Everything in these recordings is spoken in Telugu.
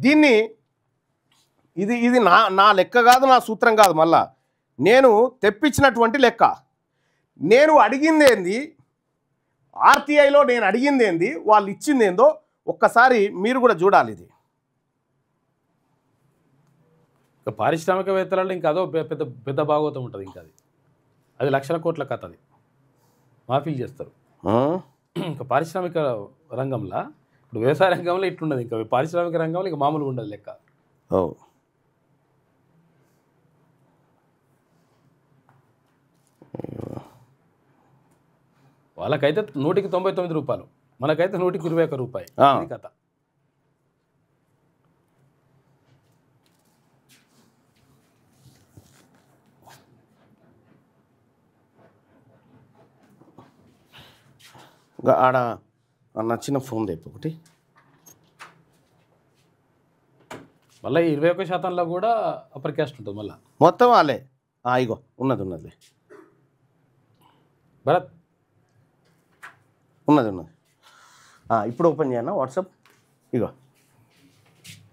దీన్ని ఇది ఇది నా లెక్క కాదు, నా సూత్రం కాదు, మళ్ళా నేను తెప్పించినటువంటి లెక్క. నేను అడిగింది ఏంది, ఆర్టీఐలో నేను అడిగింది ఏంది, వాళ్ళు ఇచ్చింది ఏందో ఒక్కసారి మీరు కూడా చూడాలి. ఇది పారిశ్రామికవేత్తలలో ఇంకా అదో పెద్ద పెద్ద భాగవతం ఉంటుంది. ఇంకా అది లక్షల కోట్ల కథ. అది మాఫీలు చేస్తారు. ఇంకా పారిశ్రామిక రంగంలో, ఇప్పుడు వ్యవసాయ రంగంలో ఇట్లున్నది, ఇంకా పారిశ్రామిక రంగంలో ఇంకా మామూలుగా ఉండదు లెక్క. వాళ్ళకైతే 199 రూపాయలు, మనకైతే 121 రూపాయి. ఇది కథ. ఆడ నచ్చిన ఫోన్ తెప్పు ఒకటి. మళ్ళీ 21% కూడా అప్పర్ క్యాస్ట్ ఉంటుంది. మళ్ళీ మొత్తం వాళ్ళే. ఇగో ఉన్నది భరత్, ఉన్నది. ఇప్పుడు ఓపెన్ చేయనా వాట్సాప్? ఇగో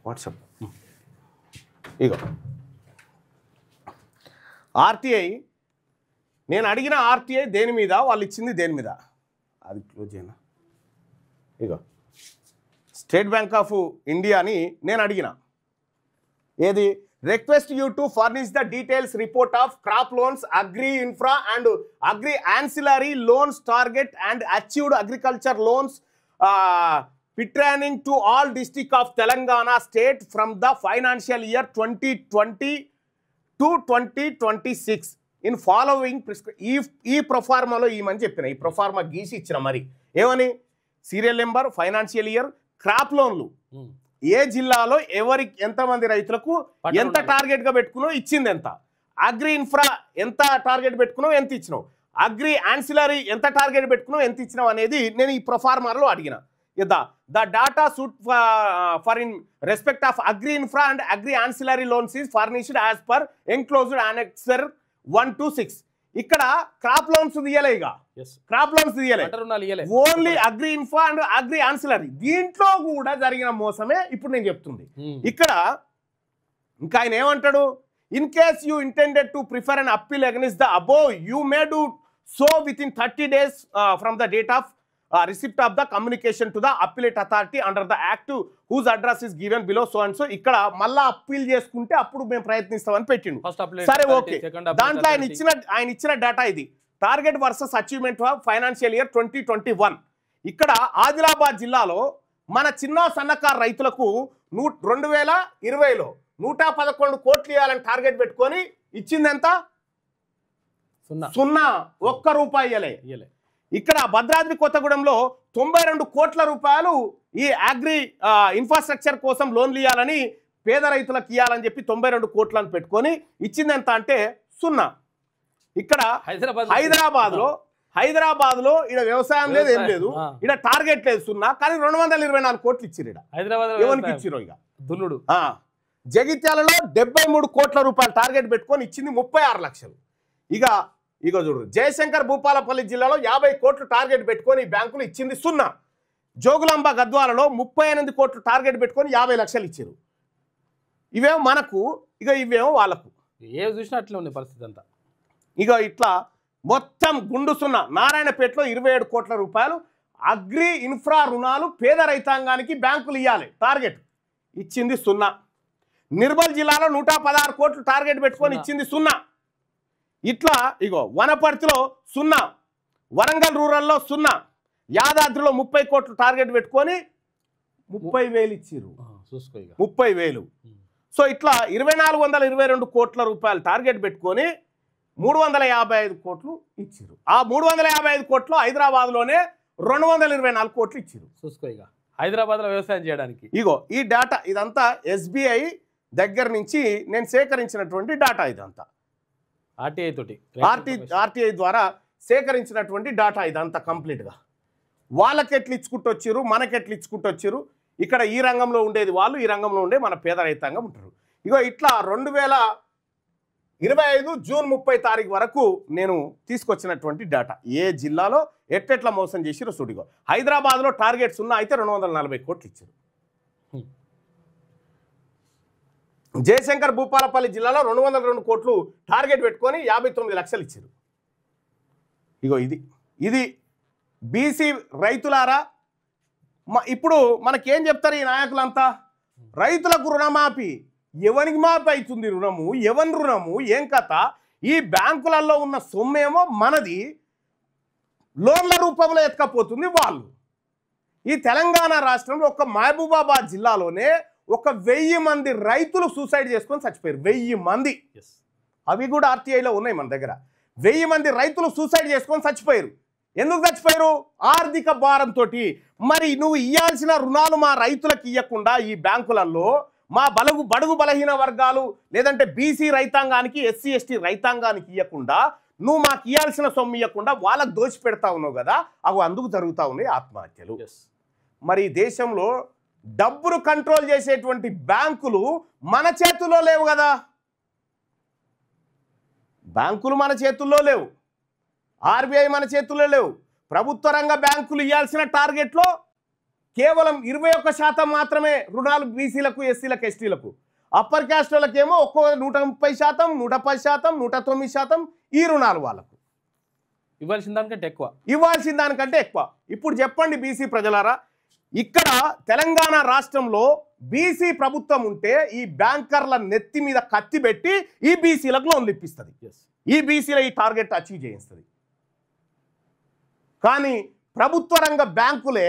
వాట్సాప్, ఇగో ఆర్టీఐ. నేను అడిగిన ఆర్టీఐ దేని మీద, వాళ్ళు ఇచ్చింది దేని మీద, అది క్లోజ్ చేయనా. ఇగో స్టేట్ బ్యాంక్ ఆఫ్ ఇండియా అని నేను అడిగిన. ఏది, request you to furnish the details report of crop loans, agri infra and agri ancillary loans target and achieved agriculture loans pertaining to all district of Telangana state from the financial year 2020 to 2026 in following ఈ ప్రొఫార్మాలో ఈమని చెప్పిన. ఈ ప్రొఫార్మా గీసి ఇచ్చిన. మరి ఏమని, serial number, financial year, crop లోన్లు ఏ జిల్లాలో ఎవరికి ఎంతమంది రైతులకు ఎంత టార్గెట్గా పెట్టుకునో ఇచ్చింది ఎంత, అగ్రి ఇన్ఫ్రా ఎంత టార్గెట్ పెట్టుకున్నావు ఎంత ఇచ్చినావు, అగ్రి యాన్సిలరీ ఎంత టార్గెట్ పెట్టుకున్నావు ఎంత ఇచ్చినావు అనేది నేను ఈ ప్రొఫార్మాలో అడిగిన. The data sought for in respect of agri infra and agri ancillary loans is furnished as per enclosed annexure 1 to 6. ఇక్కడ క్రాప్ లోన్స్ తీయలే, ఇక క్రాప్ లోన్స్ తీయలే, only agri infra and agri ancillary. దీంట్లో కూడా జరిగిన మోసమే ఇప్పుడు నేను చెప్తుంది. ఇక్కడ ఇంకా ఆయన ఏమంటాడు, in case you intended to prefer an appeal against the above you may do so with in 30 days from the date of receipt of the communication to the appellate authority under the act whose address is given below so and so. ఇక్కడ మళ్ళా అప్పీల్ చేసుకుంటే అప్పుడు మేము ప్రయత్నిస్తామని పెట్టిండు. సరే, ఓకే. దాంట్లో ఆయన ఇచ్చిన డేటా ఇది, target versus achievement of financial year 2021. ఇక్కడ ఆదిలాబాద్ జిల్లాలో మన చిన్న సన్నకారు రైతులకు 2020లో 111 కోట్లు ఇవ్వాలని టార్గెట్ పెట్టుకొని ఇచ్చింది ఎంత, 0, 1 రూపాయి ఇవ్వలే. ఇక్కడ భద్రాద్రి కొత్తగూడెంలో 92 కోట్ల రూపాయలు ఈ అగ్రి ఇన్ఫ్రాస్ట్రక్చర్ కోసం లోన్లు ఇవ్వాలని పేద రైతులకు ఇవ్వాలని చెప్పి 92 కోట్లను పెట్టుకొని ఇచ్చింది ఎంత అంటే 0. ఇక్కడ హైదరాబాద్లో ఇక్కడ వ్యవసాయం లేదు, ఏం లేదు, ఇక్కడ టార్గెట్ లేదు 0, కానీ 224 కోట్లు ఇచ్చిరు. ఎవరికి ఇచ్చిరో ఇక దున్నుడు. జగిత్యాలలో 73 కోట్ల రూపాయలు టార్గెట్ పెట్టుకొని ఇచ్చింది 36 లక్షలు. ఇగో చూడు, జయశంకర్ భూపాలపల్లి జిల్లాలో 50 కోట్లు టార్గెట్ పెట్టుకొని బ్యాంకులు ఇచ్చింది 0. జోగులాంబ గద్వాలలో 38 కోట్లు టార్గెట్ పెట్టుకొని 50 లక్షలు ఇచ్చారు. ఇవేమో మనకు, ఇవేమో వాళ్ళకు. ఏ చూసినా అట్లా ఉంది పరిస్థితి అంతా. ఇట్లా మొత్తం గుండు 0. నారాయణపేటలో 27 కోట్ల రూపాయలు అగ్రి ఇన్ఫ్రా రుణాలు పేద రైతాంగానికి బ్యాంకులు ఇవ్వాలి, టార్గెట్ ఇచ్చింది 0. నిర్మల్ జిల్లాలో 116 కోట్లు టార్గెట్ పెట్టుకొని ఇచ్చింది 0. ఇట్లా వనపర్తిలో 0, వరంగల్ రూరల్లో 0, యాదాద్రిలో 30 కోట్లు టార్గెట్ పెట్టుకొని 30,000 ఇచ్చిర్రు. 30,000. సో ఇట్లా 2422 కోట్ల రూపాయలు టార్గెట్ పెట్టుకొని 355 కోట్లు ఇచ్చిర్రు. ఆ 355 కోట్లు హైదరాబాద్లోనే 224 కోట్లు ఇచ్చిర్రు. చూసుకో, హైదరాబాద్లో వ్యవసాయం చేయడానికి. ఈ డేటా ఇదంతా SBI దగ్గర నుంచి నేను సేకరించినటువంటి డేటా. ఇదంతా ఆర్టీఐ ద్వారా సేకరించినటువంటి డేటా. ఇదంతా కంప్లీట్గా వాళ్ళకి ఎట్లు ఇచ్చుకుంటూ వచ్చారు, మనకి ఎట్లు ఇచ్చుకుంటూ వచ్చారు. ఇక్కడ ఈ రంగంలో ఉండేది వాళ్ళు, ఈ రంగంలో ఉండే మన పేద రైతాంగం ఉంటారు. ఇట్లా 2025 జూన్ 30 తారీఖు వరకు నేను తీసుకొచ్చినటువంటి డేటా. ఏ జిల్లాలో ఎట్లా మోసం చేసిరో చూడిగో. హైదరాబాద్లో టార్గెట్ 0 అయితే 240 కోట్లు ఇచ్చారు. జయశంకర్ భూపాలపల్లి జిల్లాలో 202 కోట్లు టార్గెట్ పెట్టుకొని 59 లక్షలు ఇచ్చారు. ఇగో ఇది బీసీ రైతులారా. ఇప్పుడు మనకేం చెప్తారు ఈ నాయకులంతా? రైతులకు రుణమాఫీ, ఎవరికి మాఫీ అవుతుంది రుణము, ఎవరి రుణము, ఏం కథ? ఈ బ్యాంకులలో ఉన్న సొమ్మేమో మనది, లోన్ల రూపంలో ఎత్తుకపోతుంది వాళ్ళు. ఈ తెలంగాణ రాష్ట్రంలో ఒక మహబూబాబాద్ జిల్లాలోనే 1000 మంది రైతులు సూసైడ్ చేసుకొని చచ్చిపోయారు. 1000 మంది. అవి కూడా ఆర్టీఐలో ఉన్నాయి మన దగ్గర. 1000 మంది రైతులు సూసైడ్ చేసుకొని చచ్చిపోయారు. ఎందుకు చచ్చిపోయారు? ఆర్థిక భారంతో. మరి నువ్వు ఇవ్వాల్సిన రుణాలు మా రైతులకు ఇవ్వకుండా ఈ బ్యాంకులలో మా బడుగు బలహీన వర్గాలు లేదంటే బీసీ రైతాంగానికి, ఎస్సీ ఎస్టీ రైతాంగానికి ఇవ్వకుండా నువ్వు మాకు ఇవ్వాల్సిన సొమ్ము ఇవ్వకుండా వాళ్ళకు దోచి పెడతా ఉన్నావు కదా, అవి అందుకు జరుగుతూ ఉన్నాయి ఆత్మహత్యలు. మరి దేశంలో డబ్బును కంట్రోల్ చేసేటువంటి బ్యాంకులు మన చేతుల్లో లేవు కదా. బ్యాంకులు మన చేతుల్లో లేవు, ఆర్బీఐ మన చేతుల్లో లేవు. ప్రభుత్వ రంగ బ్యాంకులు ఇవ్వాల్సిన టార్గెట్లో కేవలం 21% మాత్రమే రుణాలు బీసీలకు, ఎస్సీలకు, ఎస్టీలకు. అప్పర్ క్యాస్ట్ వాళ్ళకేమో 130%, 110%, 109% ఈ రుణాలు వాళ్ళకు. ఇవ్వాల్సిన దానికంటే ఎక్కువ. ఇప్పుడు చెప్పండి బీసీ ప్రజలారా, ఇక్కడ తెలంగాణ రాష్ట్రంలో బీసీ ప్రభుత్వం ఉంటే ఈ బ్యాంకర్ల నెత్తి మీద కత్తి పెట్టి ఈ బీసీలకు లోన్లు ఇప్పిస్తుంది, ఈ బీసీల ఈ టార్గెట్ అచీవ్ చేయిస్తుంది. కానీ ప్రభుత్వ రంగ బ్యాంకులే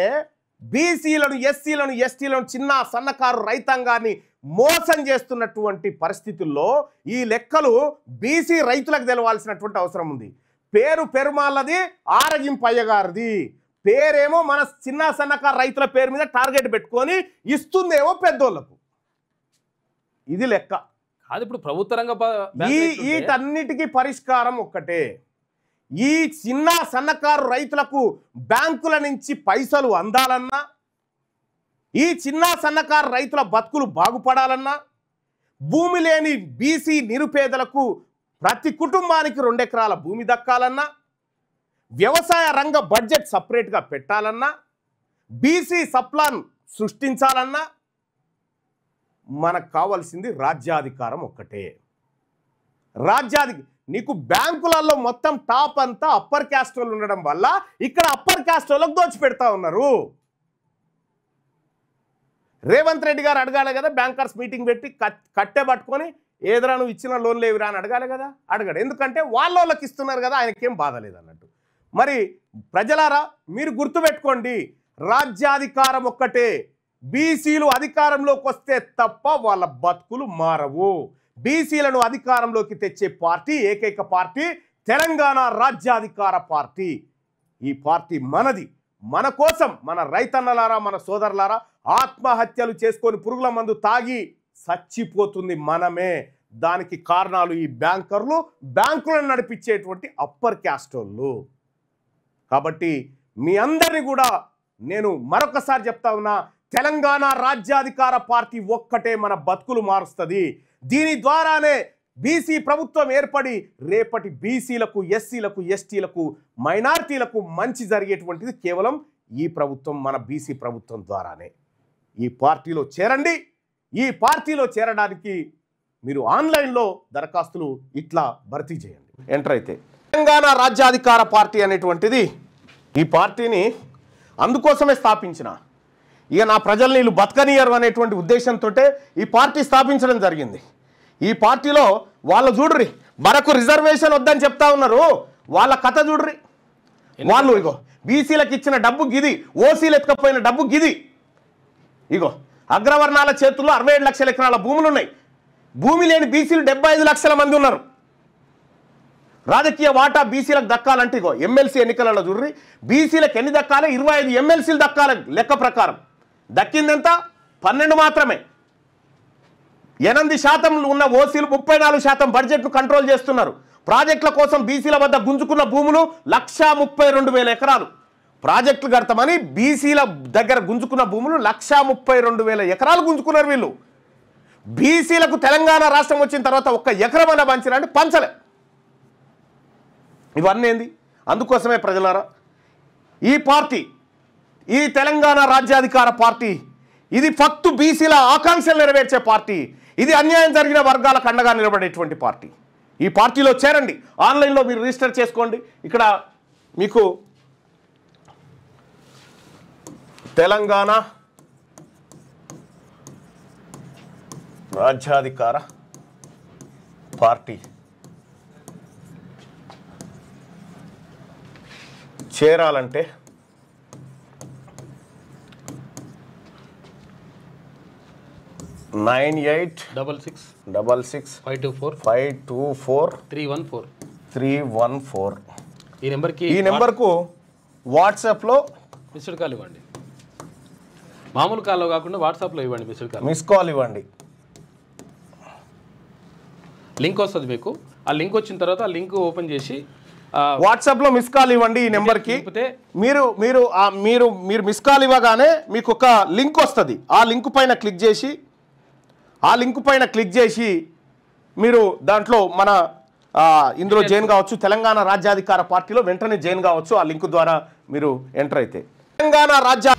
బీసీలను, ఎస్సీలను, ఎస్టీలను, చిన్న సన్నకారు రైతాంగాన్ని మోసం చేస్తున్నటువంటి పరిస్థితుల్లో ఈ లెక్కలు బీసీ రైతులకు తెలవాల్సినటువంటి అవసరం ఉంది. పెరుమాళ్ళది, ఆరగింపయ్య గారిది. పేరేమో మన చిన్న సన్నకారు రైతుల పేరు మీద టార్గెట్ పెట్టుకొని ఇస్తుందేమో పెద్దోళ్లకు. ఇది లెక్క కాదు. ఇప్పుడు ప్రభుత్వ రంగ వీటన్నిటికీ పరిష్కారం ఒక్కటే. ఈ చిన్న సన్నకారు రైతులకు బ్యాంకుల నుంచి పైసలు అందాలన్నా, ఈ చిన్న సన్నకారు రైతుల బతుకులు బాగుపడాలన్నా, భూమి లేని బీసీ నిరుపేదలకు ప్రతి కుటుంబానికి 2 ఎకరాల భూమి దక్కాలన్నా, వ్యవసాయ రంగ బడ్జెట్ సపరేట్గా పెట్టాలన్నా, బీసీ సప్లాన్ సృష్టించాలన్నా మనకు కావాల్సింది రాజ్యాధికారం ఒక్కటే. నీకు బ్యాంకులలో మొత్తం టాప్ అంతా అప్పర్ క్యాస్ట్ వాళ్ళు ఉండడం వల్ల ఇక్కడ అప్పర్ క్యాస్ట్ వాళ్ళకు దోచిపెడతా ఉన్నారు. రేవంత్ రెడ్డి గారు అడగాలి కదా, బ్యాంకర్స్ మీటింగ్ పెట్టి కట్టె పట్టుకొని ఏదైనా నువ్వు ఇచ్చిన లోన్లు ఏవిరా అని అడగాలి కదా. అడగడు, ఎందుకంటే వాళ్ళకి ఇస్తున్నారు కదా, ఆయనకేం బాధ లేదన్నట్టు. మరి ప్రజలారా మీరు గుర్తుపెట్టుకోండి, రాజ్యాధికారం ఒక్కటే. బీసీలు అధికారంలోకి వస్తే తప్ప వాళ్ళ బతుకులు మారవు. బీసీలను అధికారంలోకి తెచ్చే పార్టీ, ఏకైక పార్టీ తెలంగాణ రాజ్యాధికార పార్టీ. ఈ పార్టీ మనది. మన కోసం, మన రైతన్నలారా, మన సోదరులారా ఆత్మహత్యలు చేసుకొని పురుగుల మందు తాగి చచ్చిపోతుంది మనమే. దానికి కారణాలు ఈ బ్యాంకర్లు, బ్యాంకులను నడిపించేటువంటి అప్పర్ క్యాస్ట్ వాళ్ళు. కాబట్టి మీ అందరినీ కూడా నేను మరొకసారి చెప్తా ఉన్నా, తెలంగాణ రాజ్యాధికార పార్టీ ఒక్కటే మన బతుకులు మారుస్తుంది. దీని ద్వారానే బీసీ ప్రభుత్వం ఏర్పడి రేపటి బీసీలకు, ఎస్సీలకు, ఎస్టీలకు, మైనారిటీలకు మంచి జరిగేటువంటిది కేవలం ఈ ప్రభుత్వం, మన బీసీ ప్రభుత్వం ద్వారానే. ఈ పార్టీలో చేరండి. ఈ పార్టీలో చేరడానికి మీరు ఆన్లైన్లో దరఖాస్తులు ఇట్లా భర్తీ చేయండి, ఎంటర్ అయితే. తెలంగాణ రాజ్యాధికార పార్టీ అనేటువంటిది ఈ పార్టీని అందుకోసమే స్థాపించిన, ఇక నా ప్రజల్ని వీళ్ళు బతకనియరు అనేటువంటి ఉద్దేశంతో ఈ పార్టీ స్థాపించడం జరిగింది. ఈ పార్టీలో వాళ్ళు చూడ్రి, మనకు రిజర్వేషన్ వద్దని చెప్తా ఉన్నారు, వాళ్ళ కథ చూడ్రి. వాళ్ళు ఇగో బీసీలకు ఇచ్చిన డబ్బు గిది, ఓసీలు ఎత్తుకపోయిన డబ్బు గిది. ఇగో అగ్రవర్ణాల చేతుల్లో 67 లక్షల ఎకరాల భూములు ఉన్నాయి. భూమి లేని బీసీలు 75 లక్షల మంది ఉన్నారు. రాజకీయ వాటా బీసీలకు దక్కాలంటే ఇగో ఎమ్మెల్సీ ఎన్నికలలో చూడ్రి, బీసీలకు ఎన్ని దక్కాలి? 25 ఎమ్మెల్సీలు దక్కాలి లెక్క ప్రకారం. దక్కిందెంత? 12 మాత్రమే. 8% ఉన్న ఓసీలు 34% బడ్జెట్ను కంట్రోల్ చేస్తున్నారు. ప్రాజెక్టుల కోసం బీసీల వద్ద గుంజుకున్న భూములు 132,000 ఎకరాలు. ప్రాజెక్టులు కడతామని బీసీల దగ్గర గుంజుకున్న భూములు 132,000 ఎకరాలు గుంజుకున్నారు వీళ్ళు. బీసీలకు తెలంగాణ రాష్ట్రం వచ్చిన తర్వాత 1 ఎకరం అన్న పంచిరంటే పంచలే. ఇవన్నీ ఏంది? అందుకోసమే ప్రజలారా ఈ పార్టీ, ఈ తెలంగాణ రాజ్యాధికార పార్టీ, ఇది ఫక్తు బీసీల ఆకాంక్షలు నెరవేర్చే పార్టీ. ఇది అన్యాయం జరిగిన వర్గాలకు అండగా నిలబడేటువంటి పార్టీ. ఈ పార్టీలో చేరండి. ఆన్లైన్లో మీరు రిజిస్టర్ చేసుకోండి. ఇక్కడ మీకు తెలంగాణ రాజ్యాధికార పార్టీ చేరాలంటే 9866 524 314 ఈ నెంబర్కు వాట్సాప్లో మిస్డ్ కాల్ ఇవ్వండి. మామూలు కాల్లో కాకుండా వాట్సాప్లో ఇవ్వండి. మిస్ కాల్ ఇవ్వండి. లింక్ వస్తుంది మీకు. ఆ లింక్ వచ్చిన తర్వాత ఆ లింక్ ఓపెన్ చేసి వాట్సాప్లో మిస్ కాల్ ఇవ్వండి. ఈ నెంబర్కి మీరు మీరు మీరు మీరు మిస్ కాల్ ఇవ్వగానే మీకు ఒక లింక్ వస్తుంది. ఆ లింక్ పైన క్లిక్ చేసి మీరు దాంట్లో మన ఇందులో జాయిన్ కావచ్చు. తెలంగాణ రాజ్యాధికార పార్టీలో వెంటనే జాయిన్ కావచ్చు. ఆ లింక్ ద్వారా మీరు ఎంటర్ అయితే తెలంగాణ రాజ్య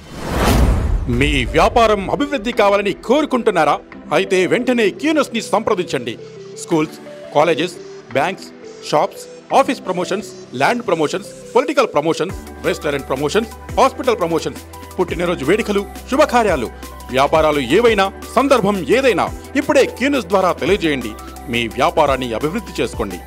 మీ వ్యాపారం అభివృద్ధి కావాలని కోరుకుంటున్నారా? అయితే వెంటనే క్యూనస్ని సంప్రదించండి. Schools, colleges, banks, shops, office promotions, land promotions, political promotions, restaurant promotions, hospital promotions, పుట్టినరోజు వేడుకలు, శుభకార్యాలు, వ్యాపారాలు ఏవైనా, సందర్భం ఏదైనా ఇప్పుడే క్యూనస్ ద్వారా తెలియజేయండి. మీ వ్యాపారాన్ని అభివృద్ధి చేసుకోండి.